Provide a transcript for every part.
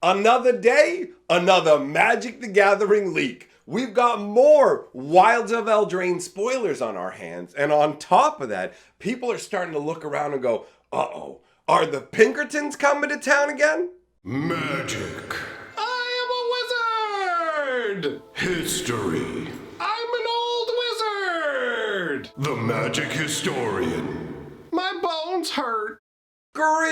Another day, another Magic the Gathering leak. We've got more Wilds of ELDRAINE spoilers on our hands. And on top of that, people are starting to look around and go, uh-oh, are the Pinkertons coming to town again? Magic. I am a wizard. History. I'm an old wizard. The magic historian. My bones hurt. Greetings,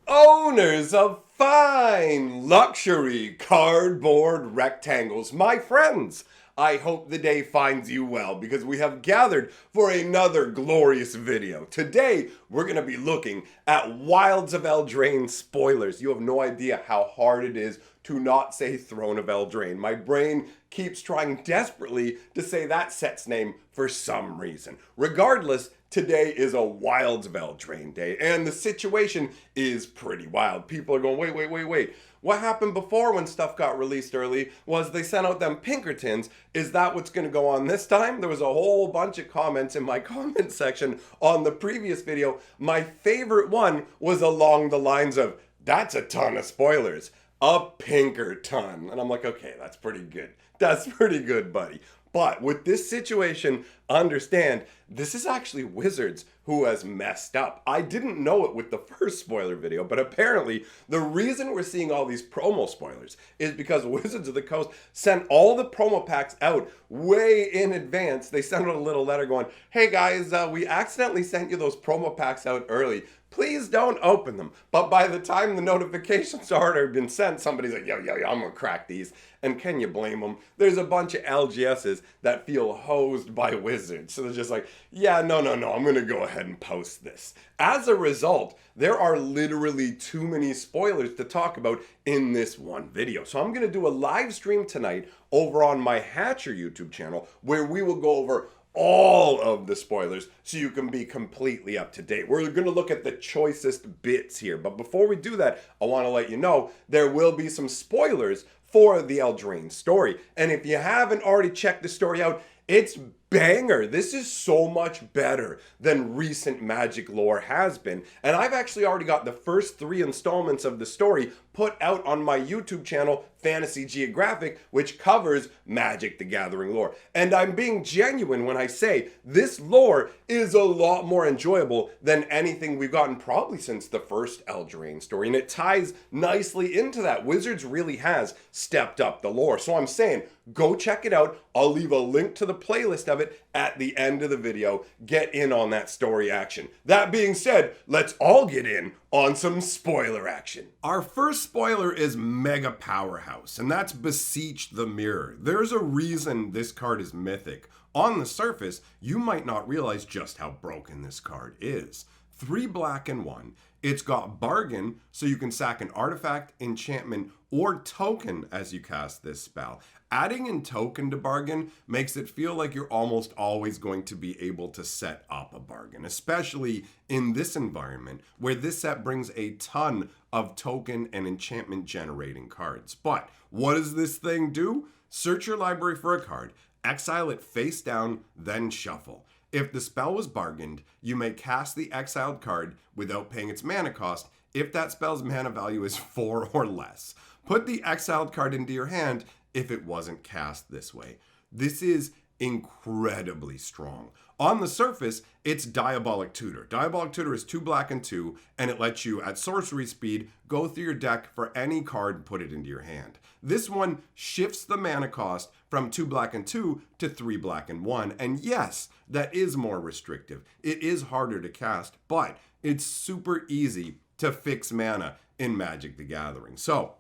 owners of fine luxury cardboard rectangles, my friends. I hope the day finds you well because we have gathered for another glorious video. Today, we're going to be looking at Wilds of ELDRAINE spoilers. You have no idea how hard it is to not say Throne of ELDRAINE. My brain keeps trying desperately to say that set's name for some reason. Regardless, today is a Wilds of ELDRAINE day, and the situation is pretty wild. People are going, wait. What happened before when stuff got released early was they sent out them Pinkertons. Is that what's going to go on this time? There was a whole bunch of comments in my comment section on the previous video. My favorite one was along the lines of, that's a ton of spoilers. A Pinkerton. And I'm like, okay, that's pretty good. That's pretty good, buddy. But with this situation, understand, this is actually Wizards who has messed up. I didn't know it with the first spoiler video, but apparently the reason we're seeing all these promo spoilers is because Wizards of the Coast sent all the promo packs out way in advance. They sent out a little letter going, hey guys, we accidentally sent you those promo packs out early. Please don't open them. But by the time the notifications are already been sent, somebody's like, yo, I'm gonna crack these. And can you blame them? There's a bunch of LGSs that feel hosed by Wizards. So they're just like, yeah, no, I'm gonna go ahead and post this. As a result, there are literally too many spoilers to talk about in this one video. So I'm gonna do a live stream tonight over on my Hatcher YouTube channel where we will go over all of the spoilers so you can be completely up to date. We're going to look at the choicest bits here, but before we do that, I want to let you know there will be some spoilers for the ELDRAINE story. And if you haven't already checked the story out, it's banger. This is so much better than recent Magic lore has been. And I've actually already got the first 3 installments of the story put out on my YouTube channel, Fantasy Geographic, which covers Magic the Gathering lore. And I'm being genuine when I say this lore is a lot more enjoyable than anything we've gotten probably since the first ELDRAINE story. And it ties nicely into that. Wizards really has stepped up the lore. So I'm saying, go check it out. I'll leave a link to the playlist of it at the end of the video. Get in on that story action. That being said, let's all get in on some spoiler action. Our first spoiler is Mega Powerhouse, and that's Beseech the Mirror. There's a reason this card is mythic. On the surface, you might not realize just how broken this card is. 3 black and 1. It's got Bargain, so you can sack an artifact, enchantment, or token as you cast this spell. Adding in token to Bargain makes it feel like you're almost always going to be able to set up a bargain, especially in this environment where this set brings a ton of token and enchantment generating cards. But what does this thing do? Search your library for a card, exile it face down, then shuffle. If the spell was bargained, you may cast the exiled card without paying its mana cost if that spell's mana value is 4 or less. Put the exiled card into your hand if it wasn't cast this way. This is incredibly strong. On the surface, it's Diabolic Tutor. Diabolic Tutor is 2 black and 2, and it lets you, at sorcery speed, go through your deck for any card and put it into your hand. This one shifts the mana cost from 2 black and 2 to 3 black and 1, and yes, that is more restrictive. It is harder to cast, but it's super easy to fix mana in Magic the Gathering. So,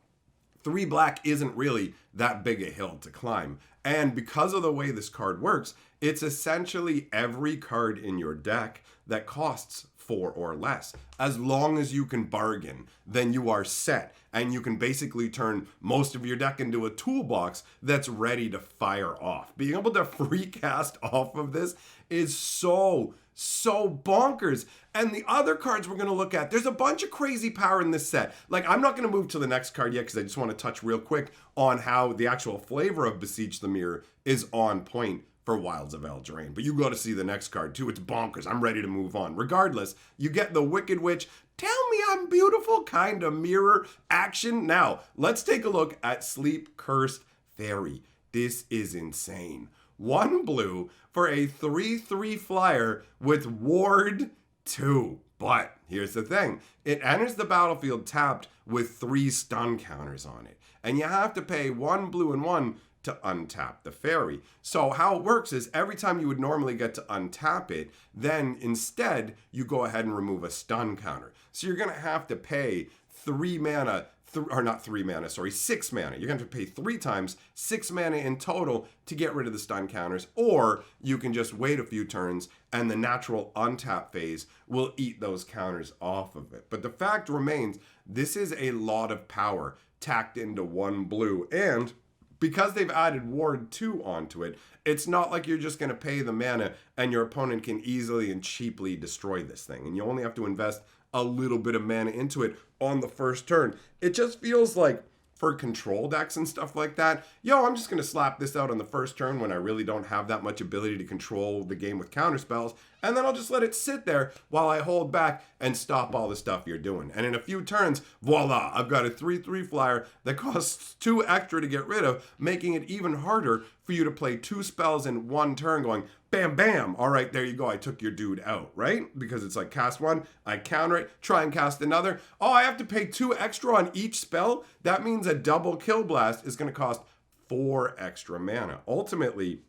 3 black isn't really that big a hill to climb. And because of the way this card works, it's essentially every card in your deck that costs 4 or less. As long as you can bargain, then you are set. And you can basically turn most of your deck into a toolbox that's ready to fire off. Being able to free cast off of this is so bonkers. And the other cards we're going to look at, there's a bunch of crazy power in this set. Like, I'm not going to move to the next card yet because I just want to touch real quick on how the actual flavor of Beseech the Mirror is on point for Wilds of Eldraine. But you got to see the next card too. It's bonkers. I'm ready to move on. Regardless, you get the Wicked Witch. Tell me I'm beautiful kind of mirror action. Now, let's take a look at Sleep Cursed Fairy. This is insane. 1 blue for a 3/3 flyer with Ward 2. But here's the thing. It enters the battlefield tapped with 3 stun counters on it. And you have to pay 1 blue and 1 to untap the fairy. So how it works is every time you would normally get to untap it, then instead you go ahead and remove a stun counter. So you're going to have to pay 3 mana, or not 3 mana, sorry, 6 mana. You're going to have to pay 3 times, 6 mana in total to get rid of the stun counters, or you can just wait a few turns and the natural untap phase will eat those counters off of it. But the fact remains, this is a lot of power tacked into 1 blue, and because they've added Ward 2 onto it, it's not like you're just going to pay the mana and your opponent can easily and cheaply destroy this thing. And you only have to invest a little bit of mana into it on the first turn. It just feels like for control decks and stuff like that, yo, I'm just going to slap this out on the first turn when I really don't have that much ability to control the game with counter spells, and then I'll just let it sit there while I hold back and stop all the stuff you're doing. And in a few turns, voila, I've got a 3/3 flyer that costs 2 extra to get rid of, making it even harder for you to play 2 spells in 1 turn going, bam, bam. All right, there you go. I took your dude out, right? Because it's like cast 1, I counter it, try and cast another. Oh, I have to pay 2 extra on each spell? That means a double kill blast is going to cost 4 extra mana. Ultimately,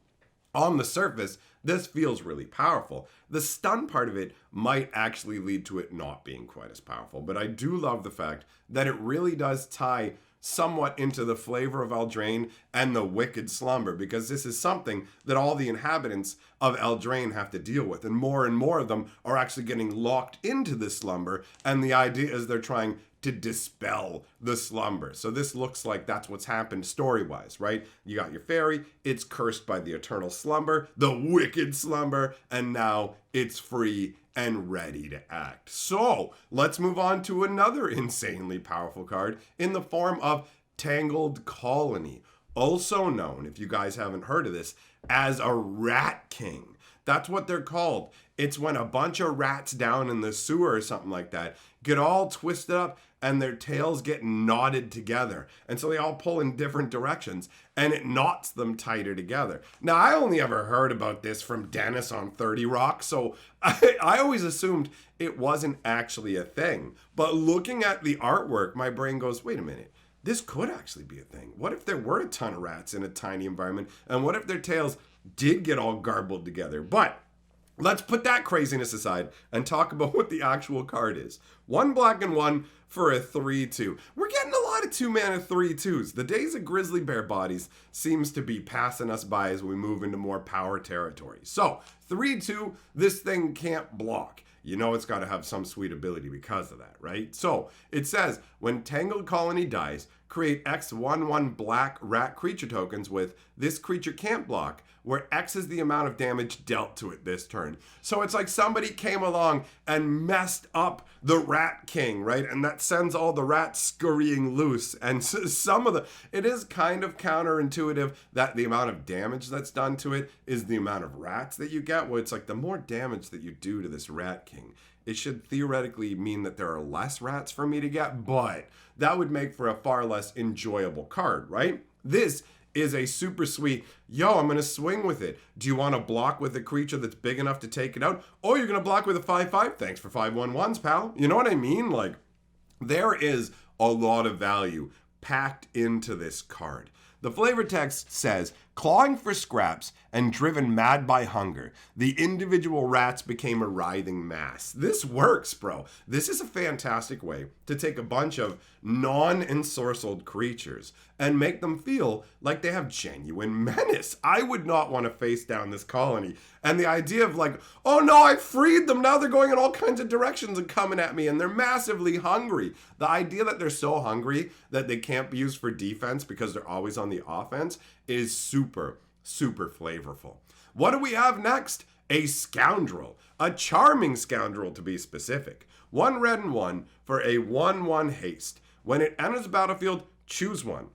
on the surface, this feels really powerful. The stun part of it might actually lead to it not being quite as powerful, but I do love the fact that it really does tie somewhat into the flavor of Eldraine and the Wicked Slumber, because this is something that all the inhabitants of Eldraine have to deal with, and more of them are actually getting locked into this slumber, and the idea is they're trying to dispel the slumber. So this looks like that's what's happened story-wise, right? You got your fairy, it's cursed by the eternal slumber, the Wicked Slumber, and now it's free and ready to act. So let's move on to another insanely powerful card in the form of Tangled Colony, also known, if you guys haven't heard of this, as a Rat King. That's what they're called. It's when a bunch of rats down in the sewer or something like that get all twisted up and their tails get knotted together. And so they all pull in different directions and it knots them tighter together. Now, I only ever heard about this from Dennis on 30 Rock, so I always assumed it wasn't actually a thing. But looking at the artwork, my brain goes, wait a minute. This could actually be a thing. What if there were a ton of rats in a tiny environment? And what if their tails did get all garbled together? But let's put that craziness aside and talk about what the actual card is. 1 black and 1 for a 3/2. We're getting a lot of 2-mana 3/2s. The days of Grizzly Bear bodies seems to be passing us by as we move into more power territory. So 3/2, this thing can't block. You know it's got to have some sweet ability because of that, right? So it says, when Tangled Colony dies, create X 1/1 black rat creature tokens with this creature can't block, where X is the amount of damage dealt to it this turn. So it's like somebody came along and messed up the Rat King, right? And that sends all the rats scurrying loose. And it is kind of counterintuitive that the amount of damage that's done to it is the amount of rats that you get. Well, it's like the more damage that you do to this Rat King, it should theoretically mean that there are less rats for me to get, but that would make for a far less enjoyable card, right? This is a super sweet, yo, I'm going to swing with it. Do you want to block with a creature that's big enough to take it out? Oh, you're going to block with a 5/5? Thanks for 5/1/1s, pal. You know what I mean? Like, there is a lot of value packed into this card. The flavor text says, clawing for scraps and driven mad by hunger, the individual rats became a writhing mass. This works, bro. This is a fantastic way to take a bunch of non-ensorcelled creatures and make them feel like they have genuine menace. I would not want to face down this colony. And the idea of like, oh no, I freed them. Now they're going in all kinds of directions and coming at me and they're massively hungry. The idea that they're so hungry that they can't be used for defense because they're always on the offense is super, super flavorful. What do we have next? A scoundrel. A charming scoundrel, to be specific. 1 red and 1 for a 1/1 haste. When it enters the battlefield, choose one.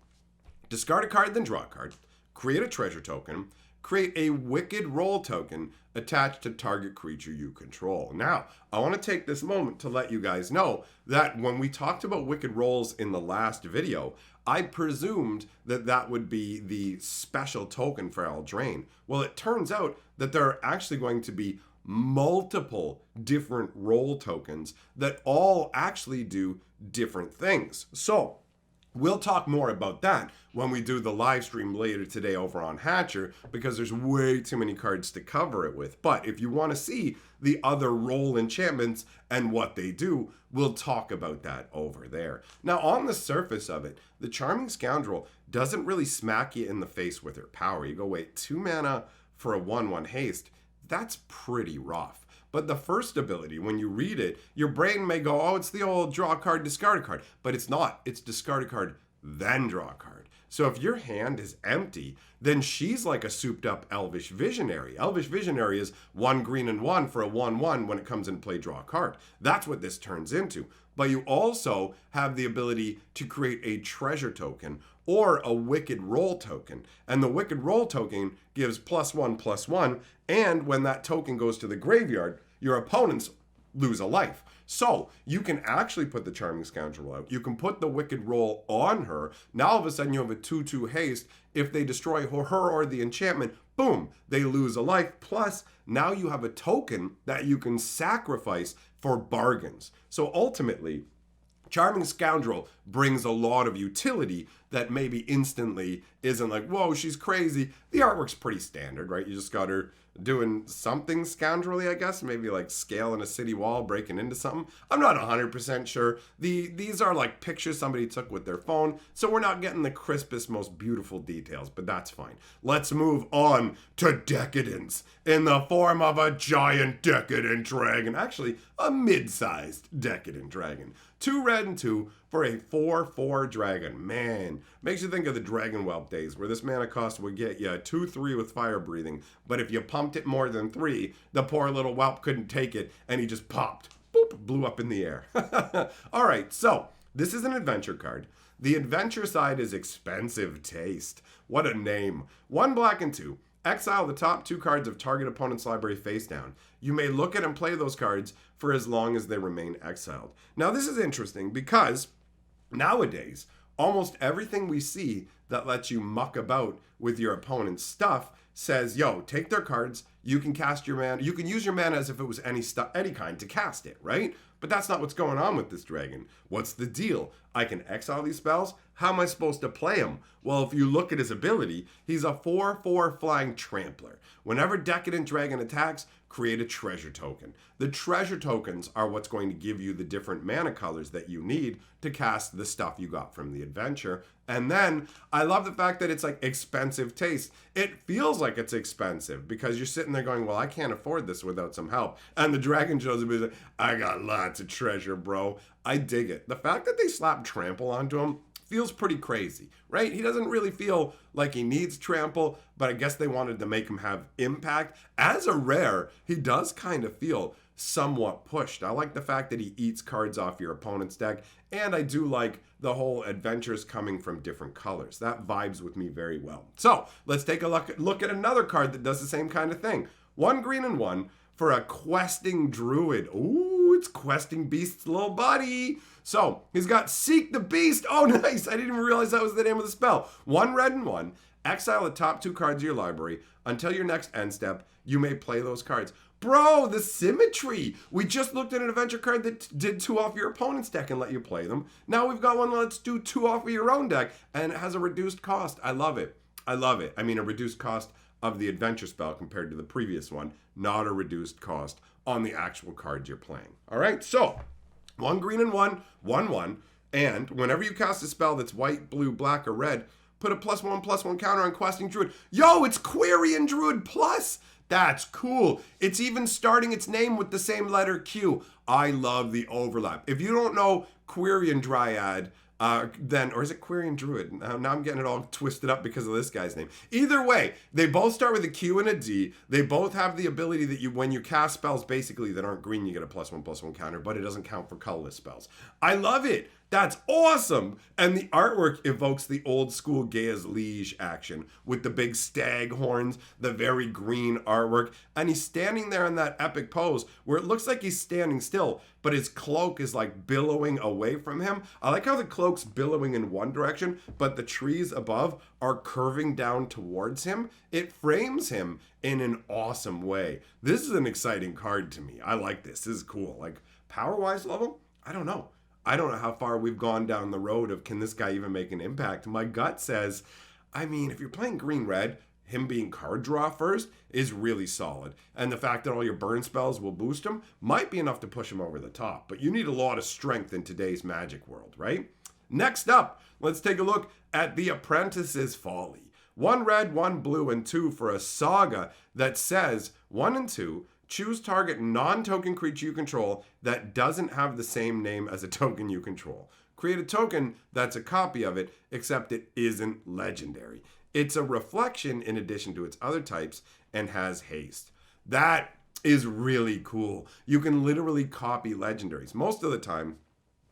Discard a card, then draw a card. Create a treasure token. create a wicked roll token attached to target creature you control. Now, I want to take this moment to let you guys know that when we talked about wicked rolls in the last video, I presumed that that would be the special token for ELDRAINE. Well, it turns out that there are actually going to be multiple different roll tokens that all actually do different things. So we'll talk more about that when we do the live stream later today over on Hatcher, because there's way too many cards to cover it with. But if you want to see the other roll enchantments and what they do, we'll talk about that over there. Now, on the surface of it, the Charming Scoundrel doesn't really smack you in the face with her power. You go, wait, 2 mana for a 1/1 haste. That's pretty rough. But the first ability, when you read it, your brain may go, oh, it's the old draw a card, discard a card. But it's not. It's discard a card, then draw a card. So if your hand is empty, then she's like a souped up Elvish Visionary. Elvish Visionary is 1 green and 1 for a 1/1 when it comes in play, draw a card. That's what this turns into. But you also have the ability to create a treasure token or a wicked roll token. And the wicked roll token gives +1/+1. And when that token goes to the graveyard, your opponents lose a life. So you can actually put the Charming Scoundrel out. You can put the wicked roll on her. Now all of a sudden you have a 2/2 haste. If they destroy her or the enchantment, boom, they lose a life. Plus, now you have a token that you can sacrifice for bargains. So ultimately, Charming Scoundrel brings a lot of utility that maybe instantly isn't like, whoa, she's crazy. The artwork's pretty standard, right? You just got her doing something scoundrelly, I guess. Maybe like scaling a city wall, breaking into something. I'm not 100% sure. These are like pictures somebody took with their phone, so we're not getting the crispest, most beautiful details, but that's fine. Let's move on to decadence in the form of a giant decadent dragon. Actually, a mid-sized decadent dragon. 2 red and 2 for a 4/4 dragon. Man, makes you think of the Dragon Whelp days where this mana cost would get you 2/3 with fire breathing, but if you pumped it more than 3, the poor little whelp couldn't take it and he just popped. Boop, blew up in the air. All right, so this is an adventure card. The adventure side is Expensive Taste. What a name. 1 black and 2. Exile the top 2 cards of target opponent's library face down. You may look at and play those cards for as long as they remain exiled. Now this is interesting because nowadays, almost everything we see that lets you muck about with your opponent's stuff says, yo, take their cards, you can cast your mana, you can use your mana as if it was any kind to cast it, right? But that's not what's going on with this dragon. What's the deal? I can exile these spells. How am I supposed to play them? Well, if you look at his ability, he's a 4/4 flying trampler. Whenever Decadent Dragon attacks, create a treasure token. The treasure tokens are what's going to give you the different mana colors that you need to cast the stuff you got from the adventure. And then I love the fact that it's like Expensive Taste. It feels like it's expensive because you're sitting there going, well, I can't afford this without some help. And the dragon shows up and is like, I got lots of treasure, bro. I dig it. The fact that they slap trample onto him feels pretty crazy, right? He doesn't really feel like he needs trample, but I guess they wanted to make him have impact. As a rare, he does kind of feel somewhat pushed. I like the fact that he eats cards off your opponent's deck, and I do like the whole adventures coming from different colors. That vibes with me very well. So let's take a look at another card that does the same kind of thing. 1 green and 1 for a questing druid. Ooh, it's questing beast's little buddy. So he's got Seek the Beast. Oh, nice. I didn't even realize that was the name of the spell. 1 red and 1. Exile the top 2 cards of your library. Until your next end step, you may play those cards. Bro, the symmetry. We just looked at an adventure card that did 2 off your opponent's deck and let you play them. Now we've got one that lets do 2 off of your own deck, and it has a reduced cost. I love it. I love it. I mean, a reduced cost of the adventure spell compared to the previous one, not a reduced cost on the actual cards you're playing. All right, so 1 green and 1, 1/1, and whenever you cast a spell that's white, blue, black, or red, put a +1/+1 counter on Questing Druid. Yo, it's Quirion Druid Plus! That's cool. It's even starting its name with the same letter Q. I love the overlap. If you don't know Quirion Dryad, or is it Quirion Druid? Now I'm getting it all twisted up because of this guy's name. Either way, they both start with a Q and a D. They both have the ability that when you cast spells basically that aren't green, you get a +1/+1 counter, but it doesn't count for colorless spells. I love it. That's awesome! And the artwork evokes the old school Gaia's Liege action with the big stag horns, the very green artwork, and he's standing there in that epic pose where it looks like he's standing still, but his cloak is like billowing away from him. I like how the cloak's billowing in one direction, but the trees above are curving down towards him. It frames him in an awesome way. This is an exciting card to me. I like this. This is cool. Like, power-wise level? I don't know. I don't know how far we've gone down the road of can this guy even make an impact. My gut says, I mean, if you're playing green-red, him being card draw first is really solid. And the fact that all your burn spells will boost him might be enough to push him over the top. But you need a lot of strength in today's Magic world, right? Next up, let's take a look at The Apprentice's Folly. 1 red, 1 blue, and 2 for a saga that says 1 and 2, choose target non-token creature you control that doesn't have the same name as a token you control. Create a token that's a copy of it, except it isn't legendary. It's a reflection in addition to its other types and has haste. That is really cool. You can literally copy legendaries. Most of the time,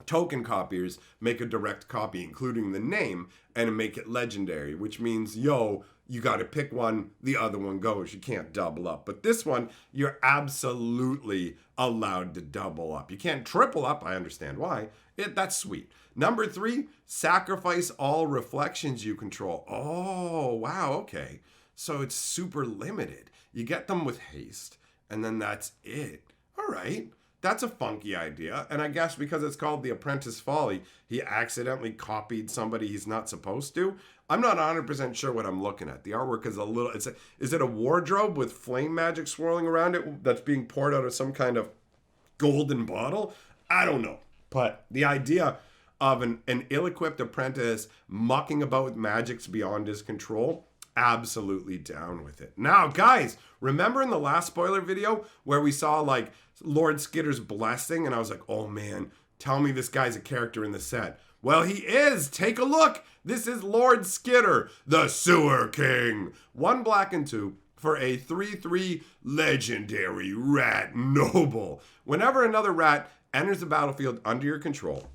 token copiers make a direct copy, including the name, and make it legendary, which means, yo, you got to pick one, the other one goes. You can't double up. But this one, you're absolutely allowed to double up. You can't triple up. I understand why. That's sweet. Number 3, sacrifice all reflections you control. Oh, wow, okay. So it's super limited. You get them with haste, and then that's it. All right. That's a funky idea, and I guess because it's called The Apprentice Folly, he accidentally copied somebody he's not supposed to. I'm not 100% sure what I'm looking at. The artwork is a little... Is it a wardrobe with flame magic swirling around it that's being poured out of some kind of golden bottle? I don't know. But the idea of an ill-equipped apprentice mucking about with magics beyond his control, absolutely down with it. Now, guys, remember in the last spoiler video where we saw, like, Lord Skitter's blessing, and I was like, oh man, tell me this guy's a character in the set. Well, he is. Take a look. This is Lord Skitter, the Sewer King. 1 black and 2 for a 3/3 legendary rat noble. Whenever another rat enters the battlefield under your control,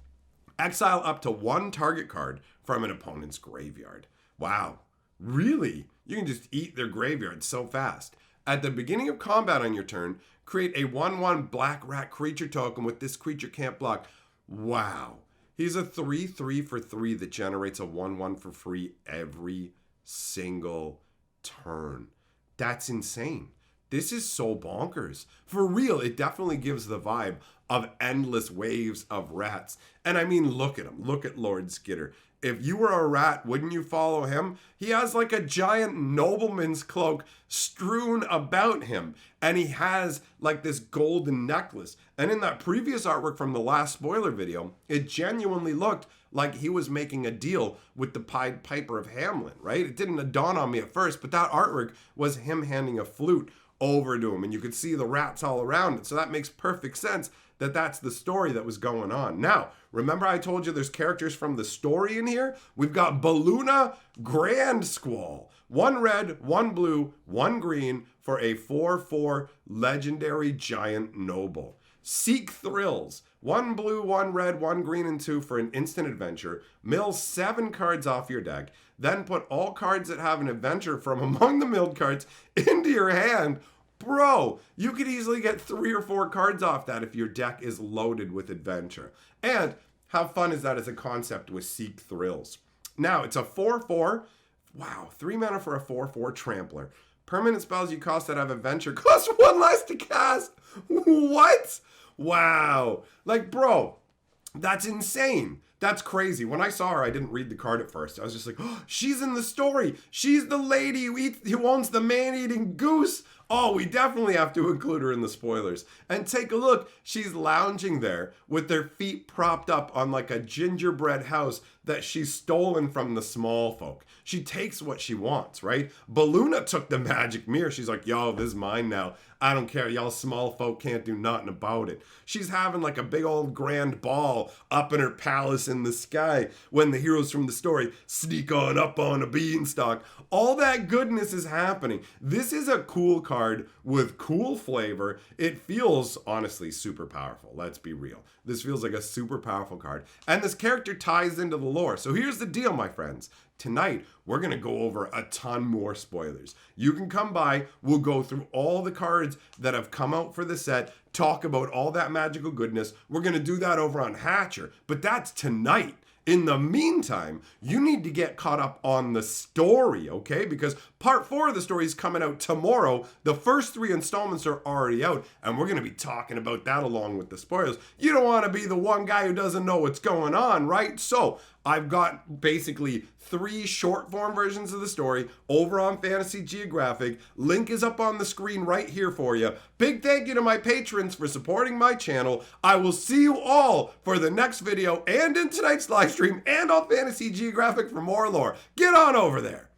exile up to 1 target card from an opponent's graveyard. Wow. Really? You can just eat their graveyard so fast. At the beginning of combat on your turn, create a 1/1 black rat creature token with this creature can't block. Wow. He's a 3/3 for 3 that generates a 1/1 for free every single turn. That's insane. This is so bonkers. For real, it definitely gives the vibe of endless waves of rats. And I mean, look at him. Look at Lord Skitter. If you were a rat, wouldn't you follow him? He has like a giant nobleman's cloak strewn about him. And he has like this golden necklace. And in that previous artwork from the last spoiler video, it genuinely looked like he was making a deal with the Pied Piper of Hamelin, right? It didn't dawn on me at first, but that artwork was him handing a flute over to him. And you could see the rats all around it. So that makes perfect sense that that's the story that was going on. Now, remember I told you there's characters from the story in here? We've got Baluna Grand Squall. 1 red, 1 blue, 1 green for a 4/4 legendary giant noble. Seek Thrills. 1 blue, 1 red, 1 green, and 2 for an instant adventure. Mill 7 cards off your deck. Then put all cards that have an adventure from among the milled cards into your hand. Bro, you could easily get 3 or 4 cards off that if your deck is loaded with adventure. And how fun is that as a concept with Seek Thrills? Now, it's a 4/4. Wow, 3 mana for a 4/4 trampler. Permanent spells you cost that have adventure cost 1 less to cast. What? Wow. Like, bro, that's insane. That's crazy. When I saw her, I didn't read the card at first. I was just like, oh, she's in the story. She's the lady who owns the man-eating goose. Oh, we definitely have to include her in the spoilers. And take a look. She's lounging there with their feet propped up on like a gingerbread house that she's stolen from the small folk. She takes what she wants, right? Baluna took the magic mirror. She's like, yo, this is mine now. I don't care, y'all small folk can't do nothing about it. She's having like a big old grand ball up in her palace in the sky when the heroes from the story sneak on up on a beanstalk. All that goodness is happening. This is a cool card with cool flavor. It feels honestly super powerful. Let's be real. This feels like a super powerful card. And this character ties into the lore. So here's the deal, my friends. Tonight, we're going to go over a ton more spoilers. You can come by, we'll go through all the cards that have come out for the set, talk about all that magical goodness. We're going to do that over on Hatcher, but that's tonight. In the meantime, you need to get caught up on the story, okay? Because part 4 of the story is coming out tomorrow. The first 3 installments are already out, and we're going to be talking about that along with the spoilers. You don't want to be the one guy who doesn't know what's going on, right? So I've got basically 3 short form versions of the story over on Fantasy Geographic. Link is up on the screen right here for you. Big thank you to my patrons for supporting my channel. I will see you all for the next video and in tonight's live stream and on Fantasy Geographic for more lore. Get on over there.